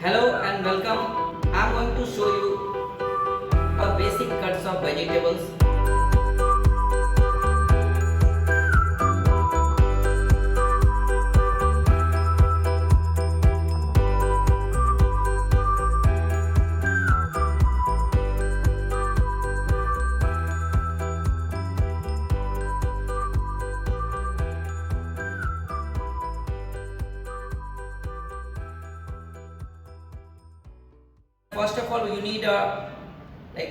Hello and welcome. I am going to show you a basic cuts of vegetables. First of all, you need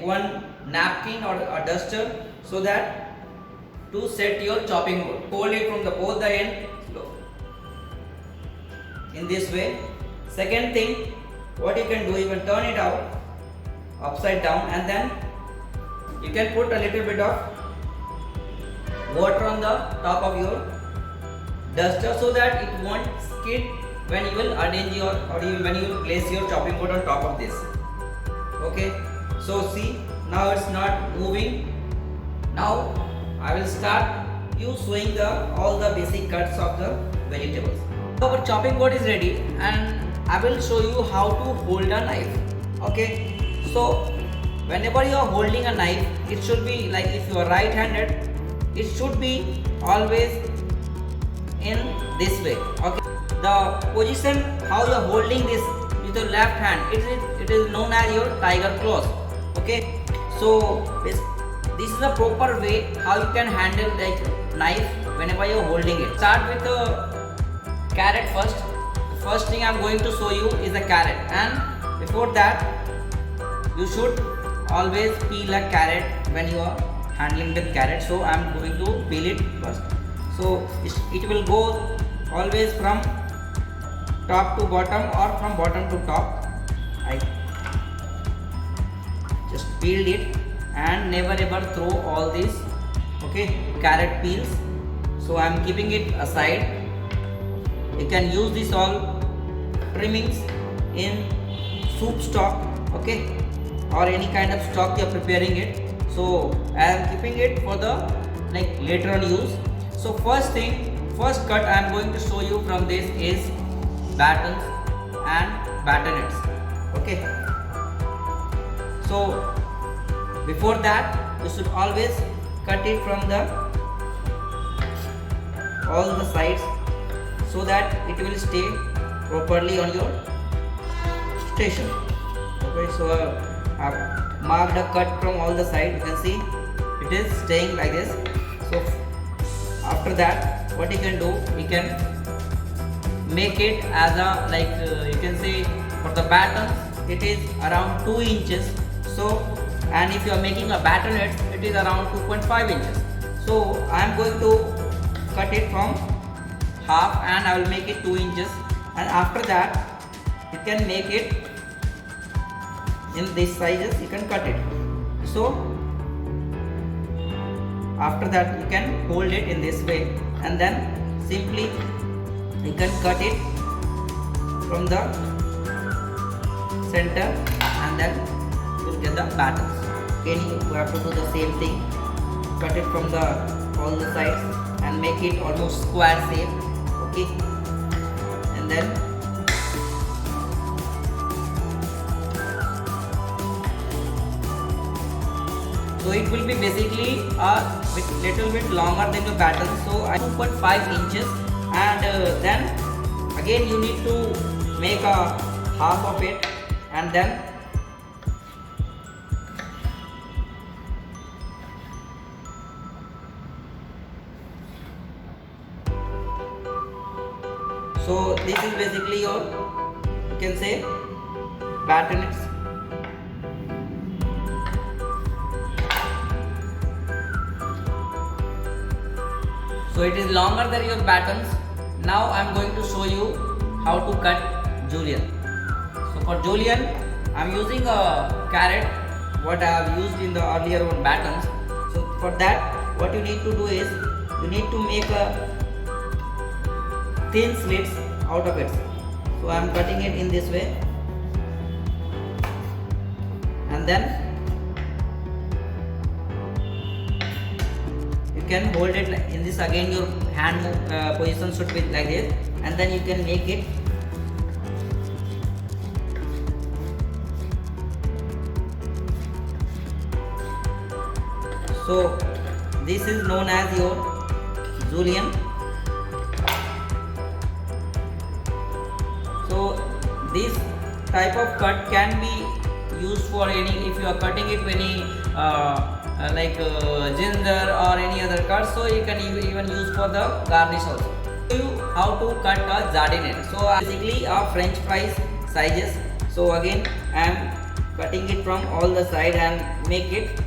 one napkin or a duster so that to set your chopping board. Hold it from both the end in this way. Second thing, what you can do, you can turn it out upside down and then you can put a little bit of water on the top of your duster so that it won't skid when you will arrange your when you will place your chopping board on top of this. Okay, so see, now it's not moving. Now I will start showing all the basic cuts of the vegetables. Our chopping board is ready and I will show you how to hold a knife. Okay, so whenever you are holding a knife, it should be like, if you are right handed, it should be always in this way. Okay, the position how you are holding this with your left hand, it is known as your tiger claws. Okay, so this is the proper way how you can handle like knife whenever you are holding it. Start with the carrot first. The first thing I am going to show you is a carrot, and before that you should always peel a carrot when you are handling the carrot. So I am going to peel it first. So it will go always from top to bottom or from bottom to top. I just peeled it and never ever throw all these carrot peels. So I am keeping it aside. You can use this all trimmings in soup stock, or any kind of stock you are preparing it. So I am keeping it for the later on use. So first cut I am going to show you from this is batons and batonets. Okay, so before that you should always cut it from all the sides so that it will stay properly on your station. Okay, so I've marked a cut from all the sides. You can see it is staying like this. So after that, what you can do, you can make it as a you can say for the batons it is around 2 inches. So, and if you are making a batonet, it is around 2.5 inches. So I am going to cut it from half and I will make it 2 inches, and after that you can make it in this sizes, you can cut it. So after that you can hold it in this way and then simply you can cut it from the center and then you get the batons. Again you have to do the same thing, cut it from all the sides and make it almost square shape. Okay, and then so it will be basically a little bit longer than the baton. So I 2.5 inches, and then again you need to make a half of it, and then so this is basically your, you can say, batonets. So it is longer than your batons. Now I am going to show you how to cut julienne. So for julienne, I am using a carrot what I have used in the earlier one batons. So for that, what you need to do is you need to make a thin slits out of it. So I am cutting it in this way, and then you can hold it in this. Again your hand position should be like this, and then you can make it So this is known as your Julienne. So this type of cut can be used for any, if you are cutting it with any ginger or any other cut, so you can even use for the garnish also. How to cut a jardinière. So basically a French fries sizes. So again I am cutting it from all the side and make it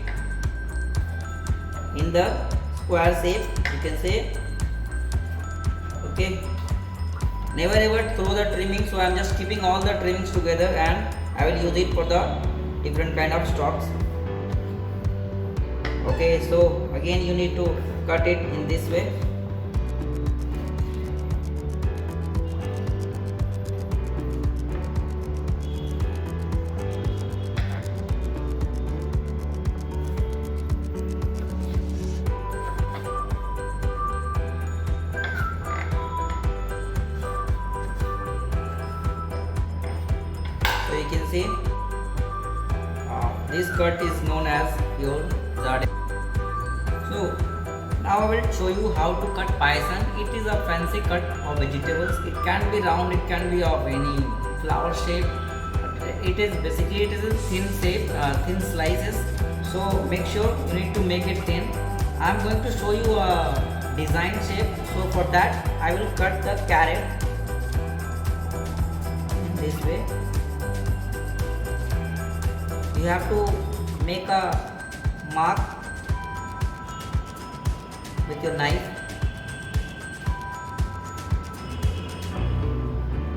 in the square shape, you can say. Okay, never ever throw the trimming, so I am just keeping all the trimmings together and I will use it for the different kind of stalks. Okay, so again you need to cut it in this way. So you can see this cut is known as your jardinière. So now I will show you how to cut paysanne. It is a fancy cut of vegetables. It can be round, it can be of any flower shape. It is basically a thin shape, thin slices. So make sure you need to make it thin. I am going to show you a design shape. So for that I will cut the carrot in this way. You have to make a mark with your knife.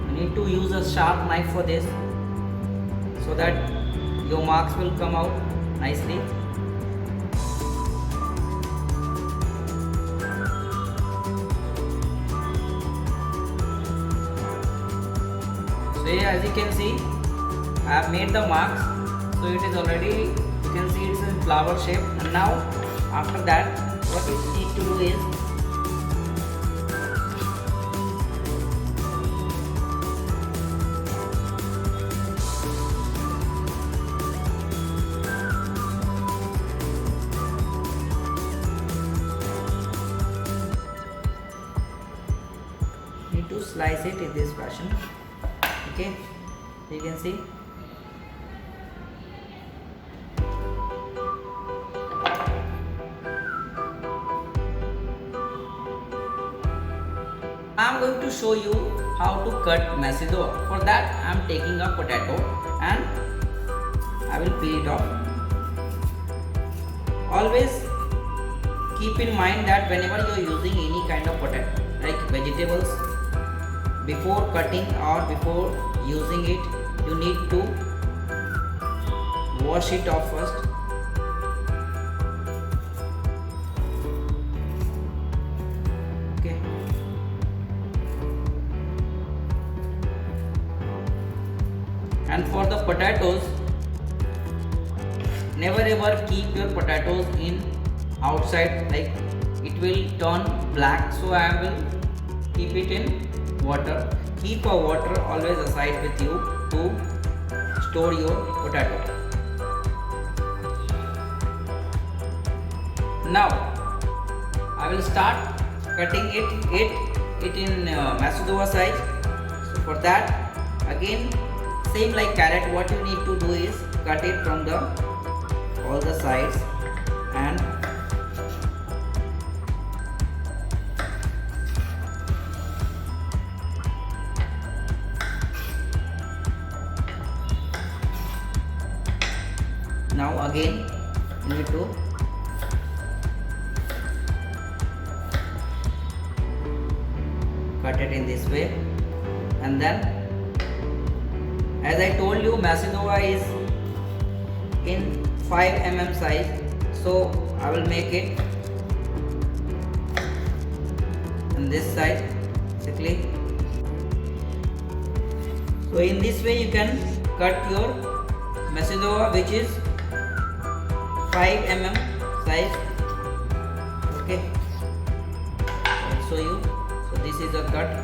You need to use a sharp knife for this, so that your marks will come out nicely. So here, as you can see, I have made the marks. So it is already, you can see it's in flower shape. And now after that, what you need to do is need to slice it in this fashion. Okay, you can see. I am going to show you how to cut Macedoine. For that I am taking a potato and I will peel it off. Always keep in mind that whenever you are using any kind of potato, like vegetables, before cutting or before using it, you need to wash it off first. And for the potatoes, never ever keep your potatoes in outside, like it will turn black. So I will keep it in water. Keep a water always aside with you to store your potato. Now I will start cutting it in Macedoine size. So for that, again same like carrot, what you need to do is cut it from the all the sides and now again you need to cut it in this way. And then, as I told you, Macedoine is in 5 mm size, so I will make it on this side basically. So in this way you can cut your Macedoine, which is 5 mm size. Okay, I'll show you. So this is a cut.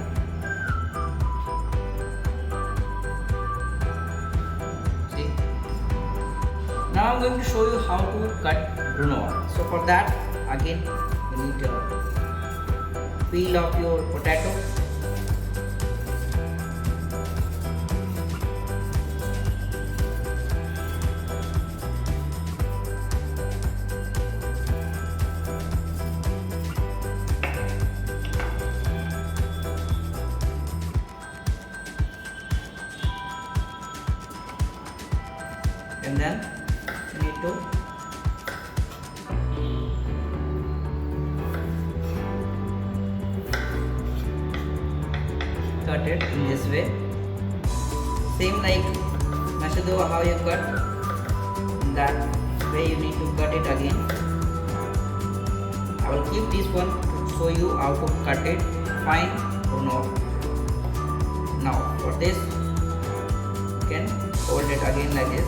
Now I am going to show you how to cut Brunoise. So for that, again you need to peel off your potato. And then you need to cut it in this way, same like Macedoine how you cut, in that way you need to cut it again. I will keep this one to show you how to cut it fine Brunoise. Now for this you can hold it again like this.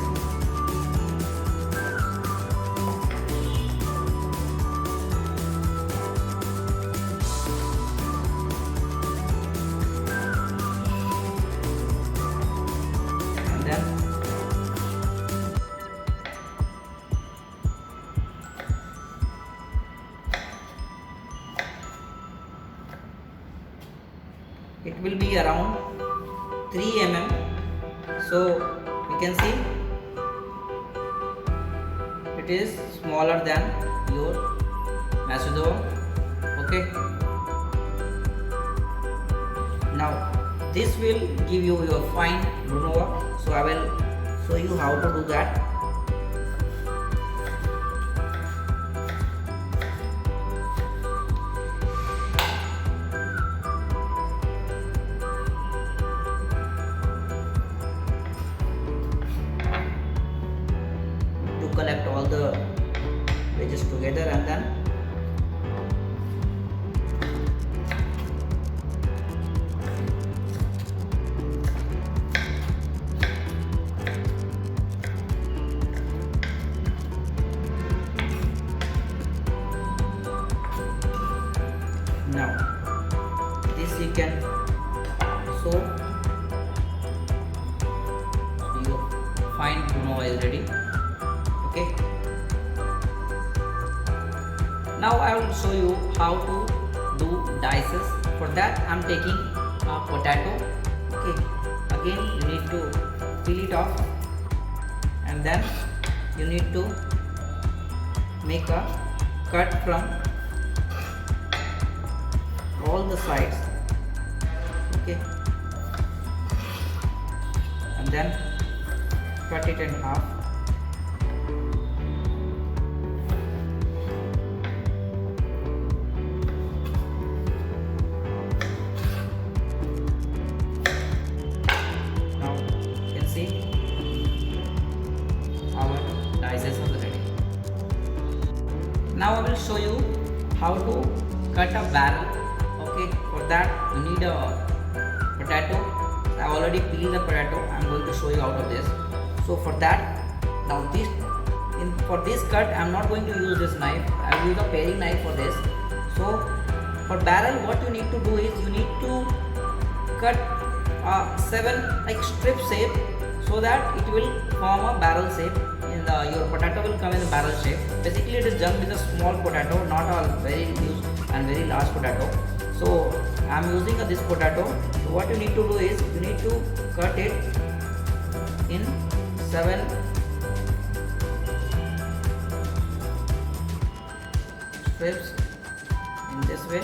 It will be around 3 mm, so you can see it is smaller than your Macedoine. Okay, now this will give you your fine Brunoise, so I will show you how to do that. Collect all the wedges together and then now this you can sew. Your fine Brunoise is ready. Okay. Now I will show you how to do dices. For that I am taking a potato. Okay. Again you need to peel it off and then you need to make a cut from all the sides. Okay. And then cut it in half. Now I will show you how to cut a barrel. Okay, for that you need a potato. I already peeled the potato. I am going to show you out of this. So for that, now for this cut I am not going to use this knife. I will use a paring knife for this. So for barrel, what you need to do is you need to cut 7 like strip shape so that it will form a barrel shape. Your potato will come in the barrel shape. Basically it is done with a small potato, not a very huge and very large potato. So I am using this potato. So what you need to do is you need to cut it in 7 strips in this way.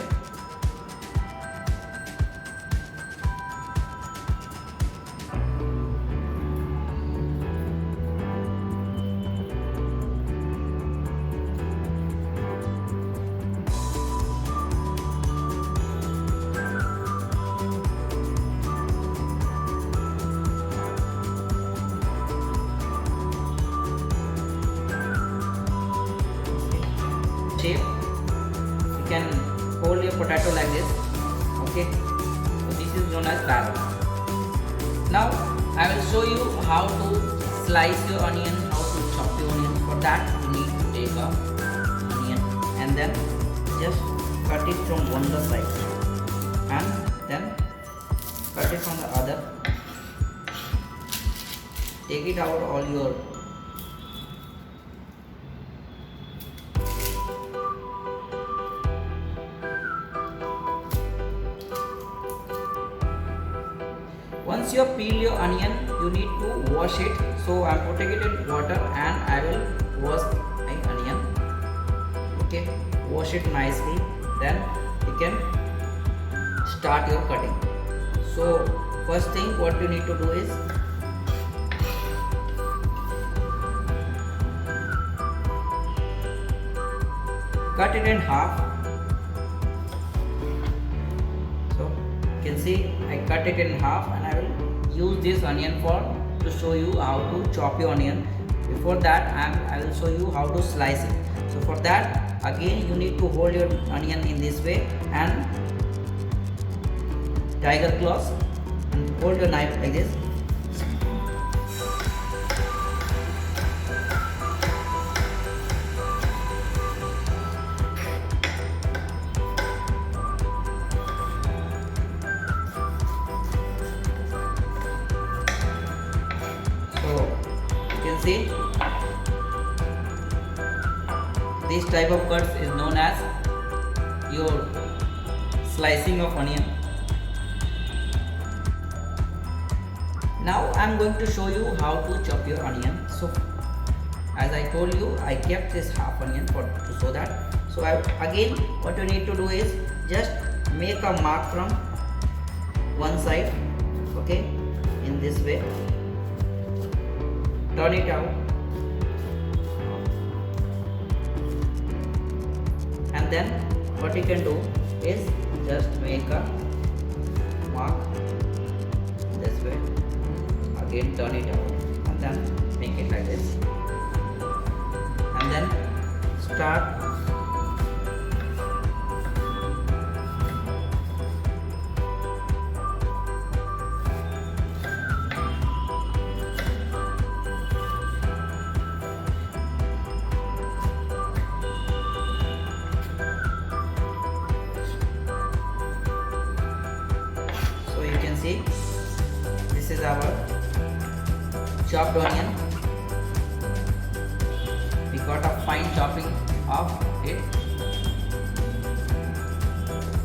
Shape, you can hold your potato like this. Okay, so this is known as barrel. Now I will show you how to slice your onion, how to chop the onion. For that you need to take a onion and then just cut it from one side and then cut it from the other. Take it out all your Once you peel your onion, you need to wash it. So I am putting it in water and I will wash my onion. Okay, wash it nicely. Then you can start your cutting. So first thing what you need to do is cut it in half. So you can see I cut it in half and I will use this onion to show you how to chop your onion. Before that I will show you how to slice it. So for that again you need to hold your onion in this way and tiger claws and hold your knife like this. See, this type of cuts is known as your slicing of onion. Now I am going to show you how to chop your onion. So as I told you, I kept this half onion to show that. So again what you need to do is just make a mark from one side, okay, in this way. Turn it out and then what you can do is just make a mark this way, again turn it out and then make it like this and then start see, this is our chopped onion. We got a fine chopping of it.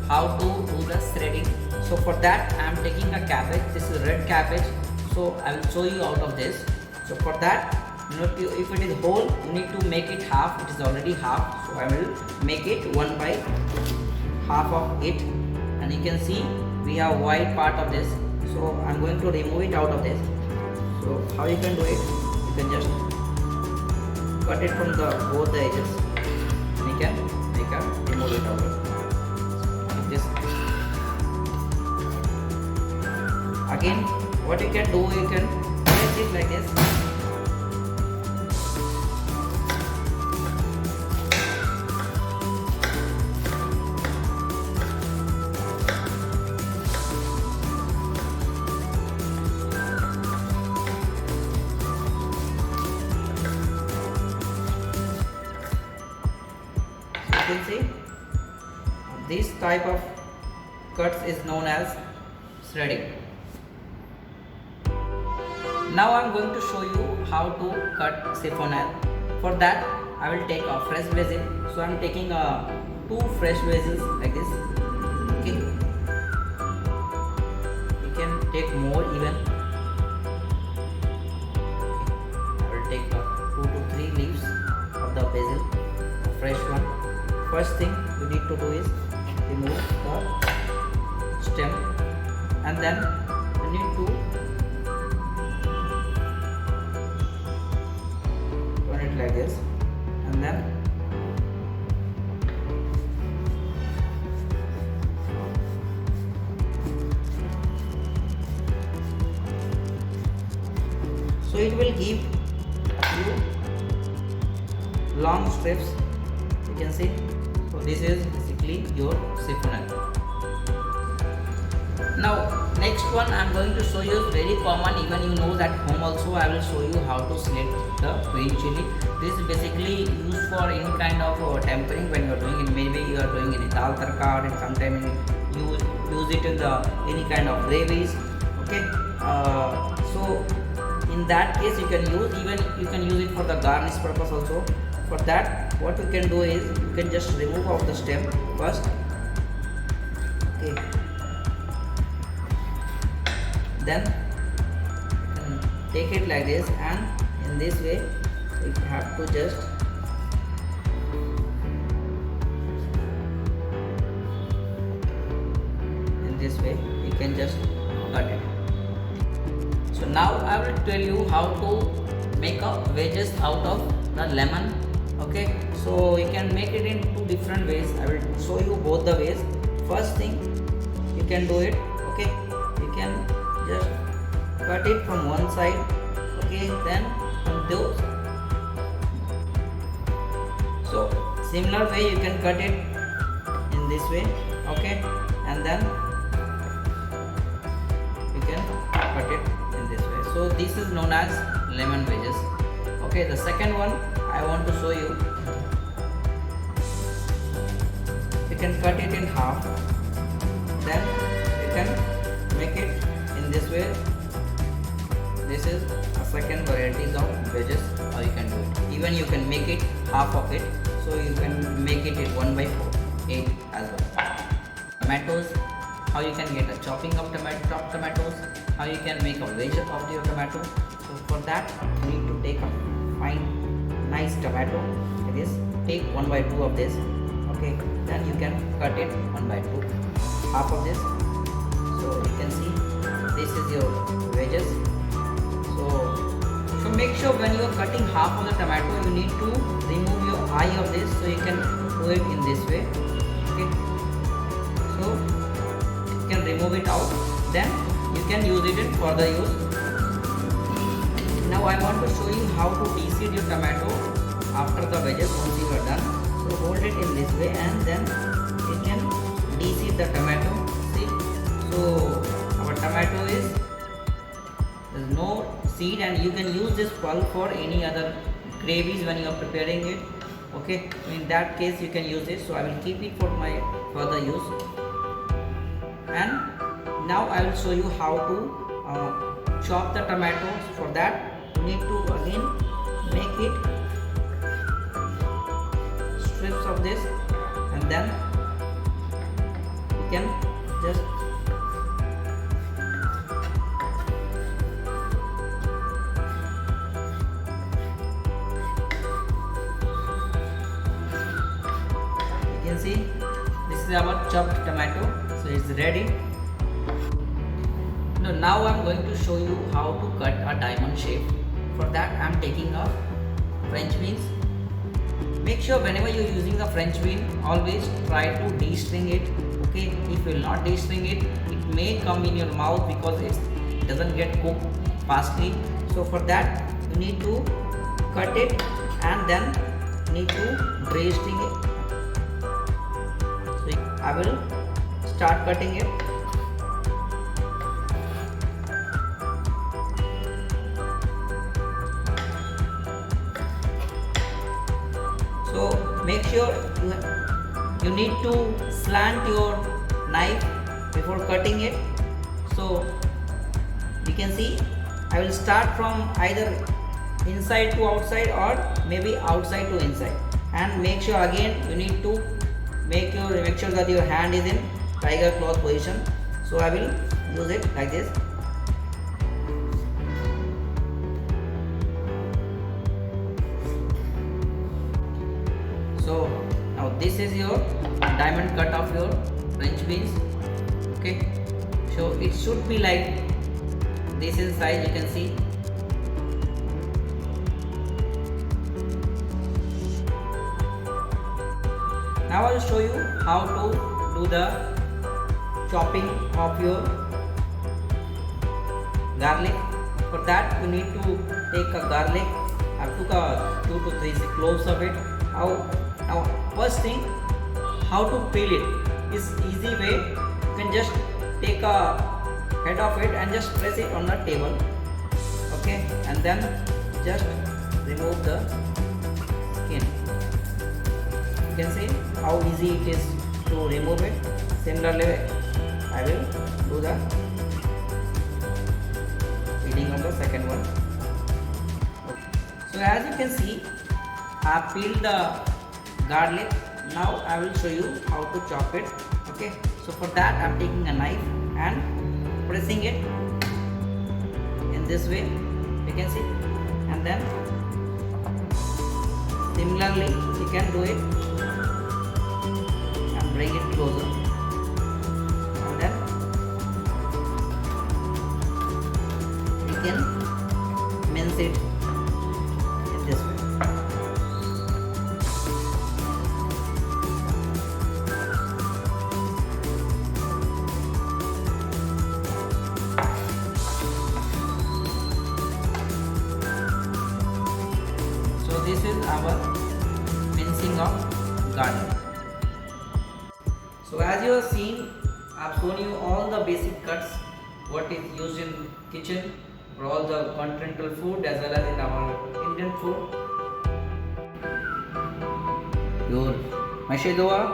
How to do the shredding? So for that I am taking a cabbage. This is red cabbage. So I will show you out of this. So for that, if it is whole, you need to make it half. It is already half. So I will make it 1 by half of it, and you can see we have white part of this, so I am going to remove it out of this. So how you can do it? You can just cut it from both the edges and you can remove it out of it. Like this. Again what you can do, you can place it like this. You can see this type of cuts is known as shredding. Now I am going to show you how to cut chiffonade. For that I will take a fresh basil. So I am taking 2 fresh basils like this. Okay, you can take more even. I will take 2 to 3 leaves of the basil, a fresh one. First thing you need to do is remove the stem and then you need to turn it like this and then so it will give you long strips, you can see. So this is basically your chiffonade. Now next one I am going to show you is very common, even you know that home also. I will show you how to slit the green chili. This is basically used for any kind of tempering when you are doing it. Maybe you are doing in dal tarka or sometimes you use it in any kind of gravies. Okay, so in that case you can use it for the garnish purpose also. For that what you can do is you can just remove out the stem first. Okay, then take it like this, and in this way you have to just in this way you can just cut it. So now I will tell you how to make a wedges out of the lemon. Okay, so you can make it in two different ways. I will show you both the ways. First thing you can do it, okay, you can just cut it from one side, okay, then from those. So similar way you can cut it in this way, okay, and then you can cut it in this way. So this is known as lemon wedges. Okay, the second one I want to show you. You can cut it in half, then you can make it in this way. This is a second variety of wedges, or you can do it. Even you can make it half of it, so you can make it in 1/4, 8 as well. Tomatoes, how you can get a chopping of tomatoes, how you can make a wedge of your tomato. So for that you need to take a fine nice tomato like this. Take 1/2 of this, okay, then you can cut it 1/2, half of this. So you can see this is your wedges. So make sure when you are cutting half of the tomato, you need to remove your eye of this, so you can do it in this way, okay. So you can remove it out, then you can use it in further use. Now I want to show you how to de-seed your tomato after the wedges once you are done. So hold it in this way, and then you can de-seed the tomato. See, so our tomato is there's no seed, and you can use this pulp for any other gravies when you are preparing it, okay. In that case you can use it, so I will keep it for my further use. And now I will show you how to chop the tomatoes. For that you need to again make it strips of this, and then you can just see, this is our chopped tomato, so it's ready. Now I am going to show you how to cut a diamond shape. For that I am taking a French beans. Make sure whenever you are using the French bean, always try to de-string it, okay. If you will not de-string it, it may come in your mouth because it doesn't get cooked fastly. So for that you need to cut it, and then need to de-string it. I will start cutting it. So make sure you need to slant your knife before cutting it. So you can see I will start from either inside to outside, or maybe outside to inside, and make sure again you need to make sure that your hand is in tiger cloth position. So I will use it like this. So now this is your diamond cut of your French beans, okay. So it should be like this in size, you can see. Now I will show you how to do the chopping of your garlic. For that you need to take a garlic. I took a 2 to 3 cloves of it. Now first thing, how to peel it is easy way. You can just take a head of it and just press it on the table, okay, and then just remove the skin. You can see how easy it is to remove it. Similarly I will do the peeling of the second one. So as you can see, I have peeled the garlic. Now I will show you how to chop it, okay. So for that I am taking a knife and pressing it in this way, you can see, and then similarly you can do it and bring it closer, and then you can mince it in this way. So this is our mincing of garlic. So as you have seen, I have shown you all the basic cuts what is used in kitchen for all the continental food as well as in our Indian food. Your Macedoine,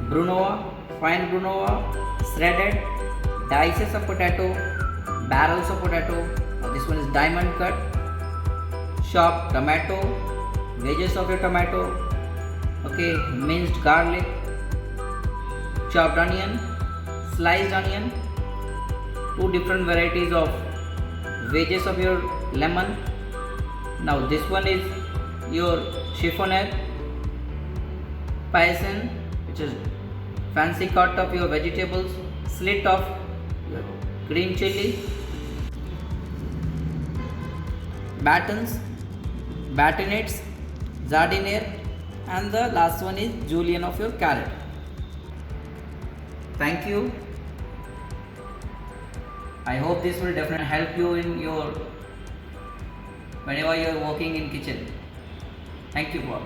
Brunoise, fine Brunoise, shredded, dices of potato, barrels of potato. This one is diamond cut, chopped tomato, wedges of your tomato, okay, minced garlic, chopped onion, sliced onion, two different varieties of wedges of your lemon. Now this one is your Chiffonade, Paysanne, which is fancy cut of your vegetables, slit of your green chili, Batons, Batonnet, Jardinière, and the last one is Julienne of your carrot. Thank you. I hope this will definitely help you in your whenever you are working in kitchen. Thank you for.